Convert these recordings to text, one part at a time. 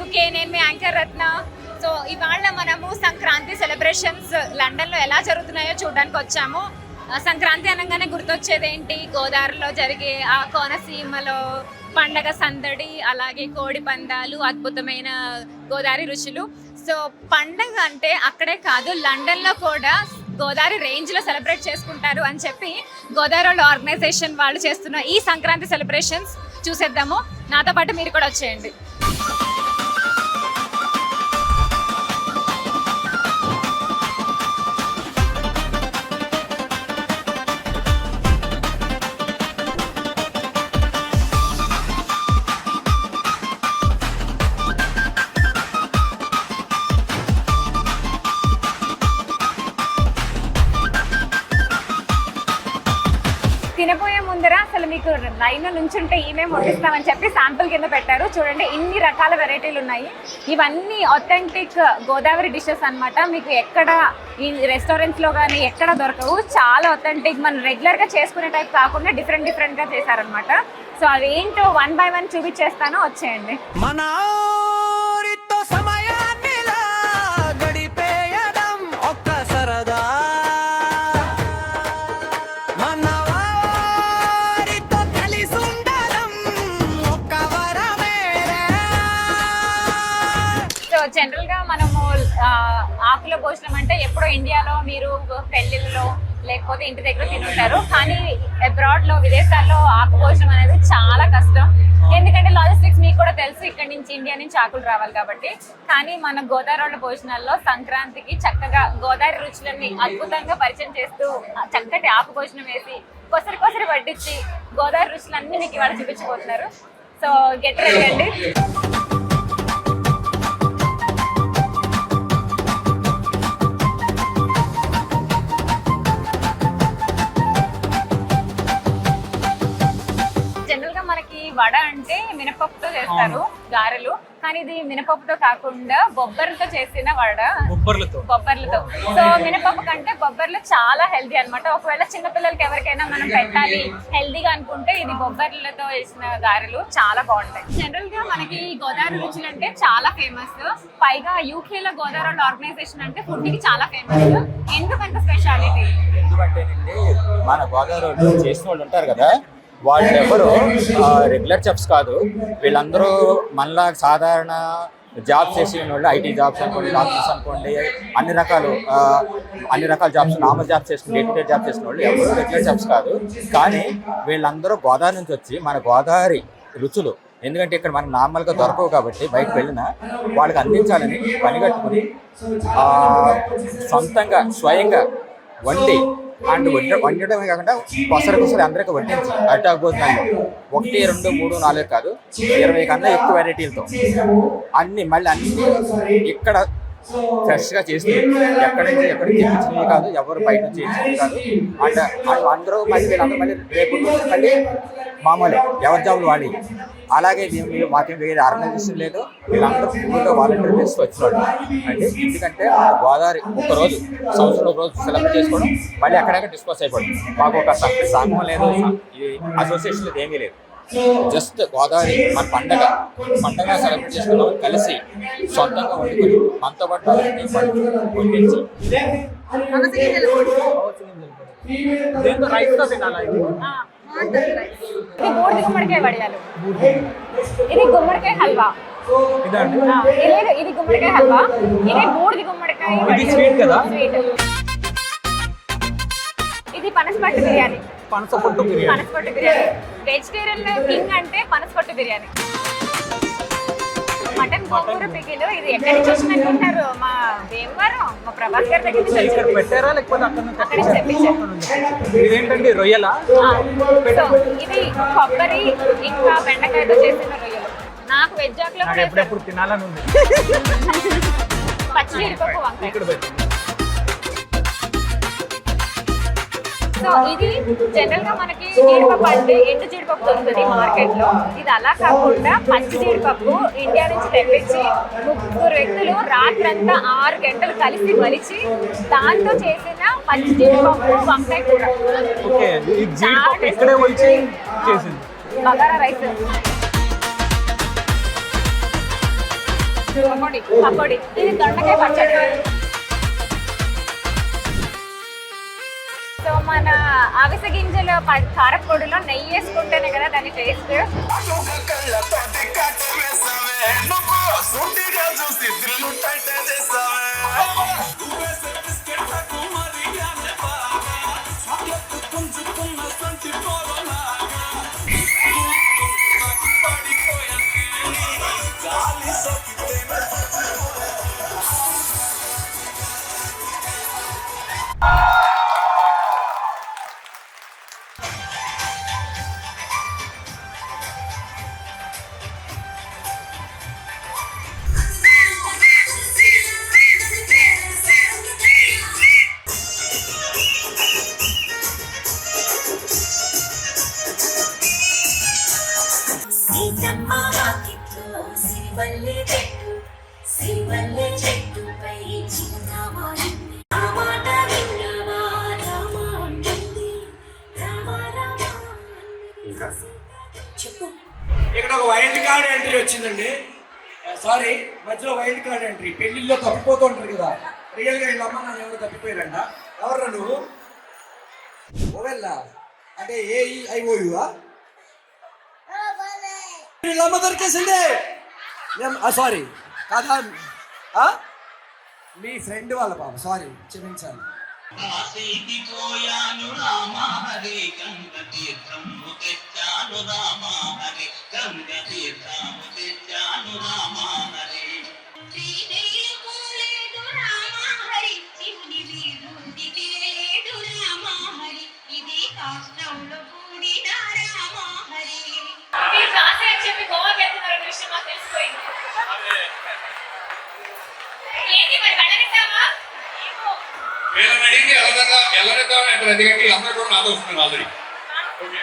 UK, నేను మీ anchor రత్న. So ఇవాళ మనము సంక్రాంతి సెలబ్రేషన్స్ లండన్లో ఎలా జరుగుతున్నాయో చూడడానికి వచ్చాము. సంక్రాంతి అనగానే గుర్తొచ్చేది ఏంటి? గోదావరిలో జరిగే ఆ కోనసీమలో పండగ సందడి, అలాగే కోడి పందాలు, అద్భుతమైన గోదావరి రుచులు. సో పండగ అంటే అక్కడే కాదు, లండన్లో కూడా గోదావరి రేంజ్లో సెలబ్రేట్ చేసుకుంటారు అని చెప్పి గోదావరి ఆర్గనైజేషన్ వాళ్ళు చేస్తున్న ఈ సంక్రాంతి సెలబ్రేషన్స్ చూసేద్దాము. నాతో పాటు మీరు కూడా వచ్చేయండి. తినబోయే ముందర అసలు మీకు లైన్ నుంచుంటే ఏమేమి వండిస్తామని చెప్పి శాంపుల్ కింద పెట్టారు. చూడండి ఇన్ని రకాల వెరైటీలు ఉన్నాయి. ఇవన్నీ ఆథెంటిక్ గోదావరి డిషెస్ అన్నమాట. మీకు ఎక్కడ ఈ రెస్టారెంట్స్లో కానీ ఎక్కడ దొరకవు. చాలా ఆథెంటిక్, మనం రెగ్యులర్గా చేసుకునే టైప్ కాకుండా డిఫరెంట్గా చేశారనమాట. సో అవేంటో 1 by 1 చూపించేస్తాను, వచ్చేయండి. జనరల్ గా మనము ఆకుల భోజనం అంటే ఎప్పుడో ఇండియాలో మీరు పెళ్లిళ్ళలో లేకపోతే ఇంటి దగ్గర తింటారు. కానీ అబ్రాడ్ లో, విదేశాల్లో ఆకు భోజనం అనేది చాలా కష్టం. ఎందుకంటే లాజిస్టిక్స్ మీకు కూడా తెలుసు, ఇక్కడ నుంచి ఇండియా నుంచి ఆకులు రావాలి కాబట్టి. కానీ మన గోదావరి భోజనాల్లో సంక్రాంతికి చక్కగా గోదావరి రుచులన్నీ అద్భుతంగా పరిచయం చేస్తూ చక్కటి ఆకు భోజనం వేసి కొసరి వడ్డించి గోదావరి రుచులన్నీ మీకు ఇవాళ చూపించబోతున్నారు. సో గెట్ రెడీ అండి. వడ అంటే మినపప్పుతో చేస్తారు గారెలు, కానీ ఇది మినపప్పుతో కాకుండా బొబ్బర్లతో చేసిన వడ. బొబ్బర్లతో. సో మినపప్పు కంటే బొబ్బర్లు చాలా హెల్దీ అనమాట. ఒకవేళ చిన్నపిల్లలకి ఎవరికైనా మనం పెట్టాలి హెల్దీగా అనుకుంటే ఇది బొబ్బర్లతో వేసిన గారెలు చాలా బాగుంటాయి. జనరల్ గా మనకి గోదావరి రుచులు అంటే చాలా ఫేమస్. పైగా యూకే లో గోదావరి ఆర్గనైజేషన్ అంటే ఫుడ్ కి చాలా ఫేమస్. ఎందుకంత స్పెషాలిటీ? ఎందుకంటేనండి మన గోదావరిలో చేసిన వాళ్ళు ఉంటారు కదా, వాళ్ళు ఎవరు రెగ్యులర్ చెఫ్స్ కాదు. వీళ్ళందరూ మనలా సాధారణ జాబ్స్ చేసిన వాళ్ళు, ఐటీ జాబ్స్ అనుకోండి, డాక్టర్స్ అనుకోండి, అన్ని రకాల జాబ్స్, నార్మల్ జాబ్స్ చేసుకుని డే టు డే జాబ్ చేసిన వాళ్ళు ఎవరు రెగ్యులర్ చెఫ్స్ కాదు. కానీ వీళ్ళందరూ గోదావరి నుంచి వచ్చి మన గోదావరి రుచులు, ఎందుకంటే ఇక్కడ మనకు నార్మల్గా దొరకవు కాబట్టి బయటకు వెళ్ళినా వాళ్ళకి అందించాలని పనిగట్టుకుని సొంతంగా స్వయంగా వండి అండ్ వండడమే కాకుండా కొసరి అందరికీ వడ్డించి అటాక్ భోజనాలు 1, 2, 3, 4 కాదు 20 కన్నా ఎక్కువ వెరైటీలతో అన్ని ఇక్కడ ఫ్రెష్గా చేసి ఎక్కడి నుంచి తెప్పించినవి కాదు, ఎవరు బయట నుంచి చేసినవి కాదు. అండ్ అందరూ వీళ్ళందరూ రేపు మళ్ళీ మామూలే ఎవరి జాబులు వాడి. అలాగే దీన్ని మాకేం వేరే ఆర్గనైజేషన్ లేదు, వీళ్ళందరూ ఊళ్ళో వాలంటీర్ బేస్కి వచ్చినాడు. అంటే ఎందుకంటే గోదావరి ఒకరోజు సంవత్సరం రోజు సెలబ్రేట్ చేసుకోవడం, మళ్ళీ ఎక్కడెక్కడ డిస్పోజ్ అయిపోవడం. మాకు ఒక సంఘం లేదు, ఈ అసోసియేషన్ లేదు, ఏమీ లేదు. జస్ట్ గోదావరి మన పండగ సెలబ్రేట్ చేసుకున్నాం కలిసి సొంతంగా వండుకొని మనతో పాటు వండించి రైస్తో తినాలి. ఇది బూడిద గుమ్మడికాయ వడియాలు, ఇది గుమ్మడికాయ హల్వా. ఇది గుమ్మడికాయ హల్వా, ఇది బూడిద గుమ్మడికాయ స్వీట్ కదా. ఇది పనసపట్టు బిర్యానీ. పనసపట్టు బిర్యానీ వెజిటేరియన్ కింగ్ అంటే పనసపట్టు బిర్యానీ. మటన్ గోంగూర పికిలు, ఇది ఎక్కడి నుంచి వచ్చినట్టుంటారు? మా భీమవరం, మా ప్రభాస్ గారి దగ్గర నుంచి పెట్టారా లేకపోతే అక్కడ తెప్పించారు. ఇదేంటండి రొయ్యలా? ఇది కొబ్బరి ఇంకా బెండకాయతో చేసిన రొయ్యలు. నాకు వెజ్ ఆకులో ఎప్పుడెప్పుడు తినాలని ఉంది. పచ్చి జీడిపప్పు వంకాయ. సో ఇది జనరల్ గా మనకి జీడిపప్పు అంటే ఎండు జీడిపప్పు దొరుకుతుంది మార్కెట్ లో. ఇది అలా కాకుండా పచ్చి జీడిపప్పు ఇండియా నుంచి తెప్పించి 3 వ్యక్తులు రాత్రంతా 6 గంటలు కలిసి వలిచి దాంతో చేసిన పచ్చి జీడిపప్పు వంకాయ కూర. బగారా రైస్. పకోడీ పకోడీ ఇది దొండకాయ పచ్చడి. సో మన అవిసె గింజల కారపొడిలో నెయ్యి వేసుకుంటేనే కదా దాని టేస్ట్. ఇక్కడ ఒక వైల్డ్ కార్డ్ ఎంట్రీ వచ్చిందండి. సారీ, మధ్యలో వైల్డ్ కార్డ్ ఎంట్రీ. పెళ్లిల్లో తప్పిపోతూ ఉంటారు కదా, రియల్ గా వీళ్ళ అమ్మ నాన్న ఎవరు తప్పిపోయారంట. ఎవర్రా నువ్వు? ఓవెల్లా అంటే AEIOU వీళ్ళ అమ్మ దొరికేసింది. సారీ కాదా, మీ ఫ్రెండ్ వాళ్ళ పాప. సారీ, క్షమించాలి. పోయాను రామా హరి గంగ తీర్థము తెచ్చాను రామా హరి గంగ తీర్థము తెచ్చాను రామా హరి ఇది కాష్టంలో కూడిన రామా హరి. మీరు కాసే అని చెప్పి గోవాకి వెళ్తున్నారు విషయం మాకు తెలిసిపోయింది. ఏంటి మరి వెళ్ళనిస్తావా? వీళ్ళని అడిగి వెళ్ళనిద్దామని ఇక్కడ ఎందుకంటే వీళ్ళందరూ కూడా నాతో వస్తున్నారు ఆల్రెడీ. ఓకే,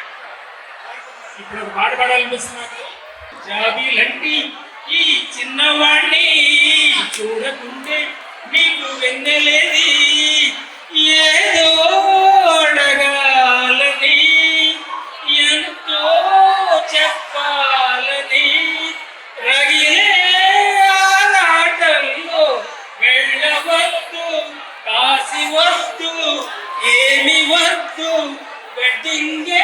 ఇప్పుడు ఒక పాట పాడాలనిపిస్తున్నారు. జాబీలంటి ఈ చిన్నవాణ్ణి చూడకుంటే నీకు వెన్నెలేది, ఏదో అడగాలని ఎంతో చెప్పాలని రగిలే ఆరాటంలో వెళ్ళవద్దు, కాసి వద్దు, ఏమి వద్దు, వెడ్డింగే